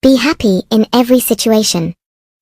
Be happy in every situation.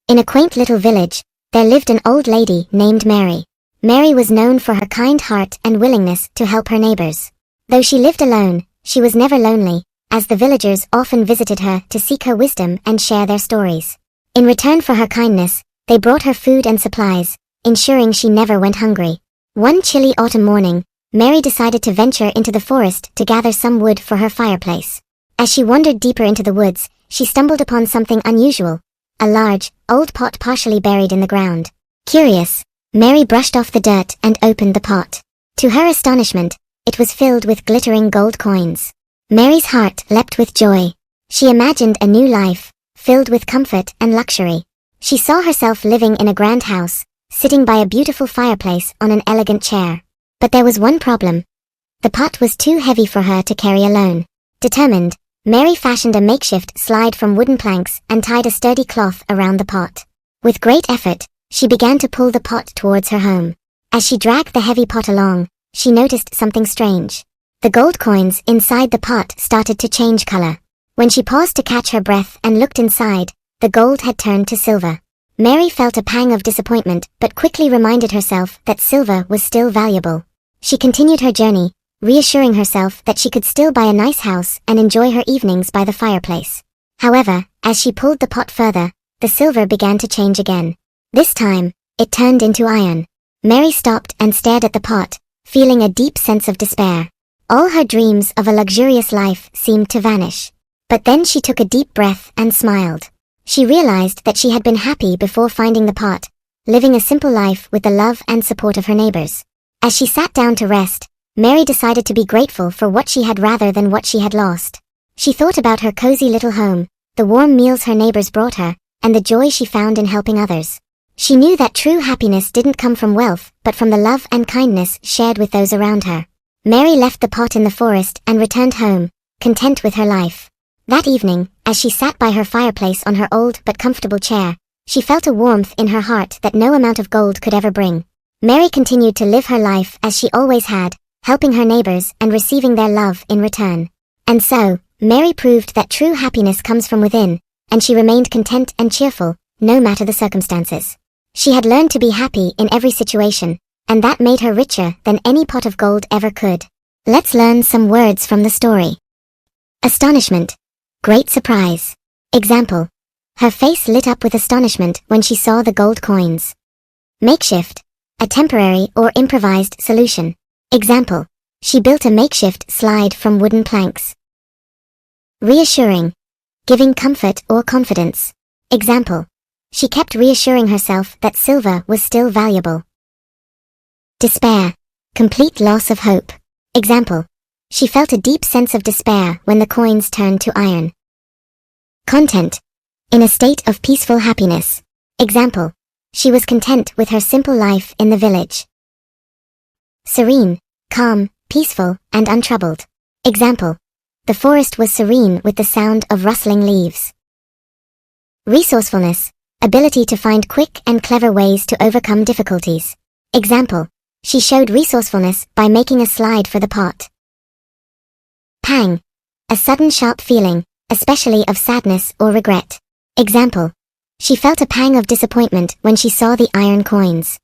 In a quaint little village, there lived an old lady named Mary. Mary was known for her kind heart and willingness to help her neighbors. Though she lived alone, she was never lonely, as the villagers often visited her to seek her wisdom and share their stories. In return for her kindness, they brought her food and supplies, ensuring she never went hungry. One chilly autumn morning, Mary decided to venture into the forest to gather some wood for her fireplace. As she wandered deeper into the woods, she stumbled upon something unusual, a large, old pot partially buried in the ground. Curious, Mary brushed off the dirt and opened the pot. To her astonishment, it was filled with glittering gold coins. Mary's heart leapt with joy. She imagined a new life, filled with comfort and luxury. She saw herself living in a grand house, sitting by a beautiful fireplace on an elegant chair. But there was one problem. The pot was too heavy for her to carry alone. Determined, Mary fashioned a makeshift slide from wooden planks and tied a sturdy cloth around the pot. With great effort, she began to pull the pot towards her home. As she dragged the heavy pot along, she noticed something strange. The gold coins inside the pot started to change color. When she paused to catch her breath and looked inside, the gold had turned to silver. Mary felt a pang of disappointment but quickly reminded herself that silver was still valuable. She continued her journey, reassuring herself that she could still buy a nice house and enjoy her evenings by the fireplace. However, as she pulled the pot further, the silver began to change again. This time, it turned into iron. Mary stopped and stared at the pot, feeling a deep sense of despair. All her dreams of a luxurious life seemed to vanish. But then she took a deep breath and smiled. She realized that she had been happy before finding the pot, living a simple life with the love and support of her neighbors. As she sat down to rest, Mary decided to be grateful for what she had rather than what she had lost. She thought about her cozy little home, the warm meals her neighbors brought her, and the joy she found in helping others. She knew that true happiness didn't come from wealth but from the love and kindness shared with those around her. Mary left the pot in the forest and returned home, content with her life. That evening, as she sat by her fireplace on her old but comfortable chair, she felt a warmth in her heart that no amount of gold could ever bring. Mary continued to live her life as she always had, helping her neighbors and receiving their love in return. And so, Mary proved that true happiness comes from within, and she remained content and cheerful, no matter the circumstances. She had learned to be happy in every situation, and that made her richer than any pot of gold ever could. Let's learn some words from the story. Astonishment. Great surprise. Example. Her face lit up with astonishment when she saw the gold coins. Makeshift. A temporary or improvised solution. Example. She built a makeshift slide from wooden planks. Reassuring. Giving comfort or confidence. Example. She kept reassuring herself that silver was still valuable. Despair. Complete loss of hope. Example. She felt a deep sense of despair when the coins turned to iron. Content. In a state of peaceful happiness. Example. She was content with her simple life in the village. Serene, calm, peaceful, and untroubled. Example. The forest was serene with the sound of rustling leaves. Resourcefulness. Ability to find quick and clever ways to overcome difficulties. Example. She showed resourcefulness by making a slide for the pot. Pang. A sudden sharp feeling, especially of sadness or regret. Example. She felt a pang of disappointment when she saw the iron coins.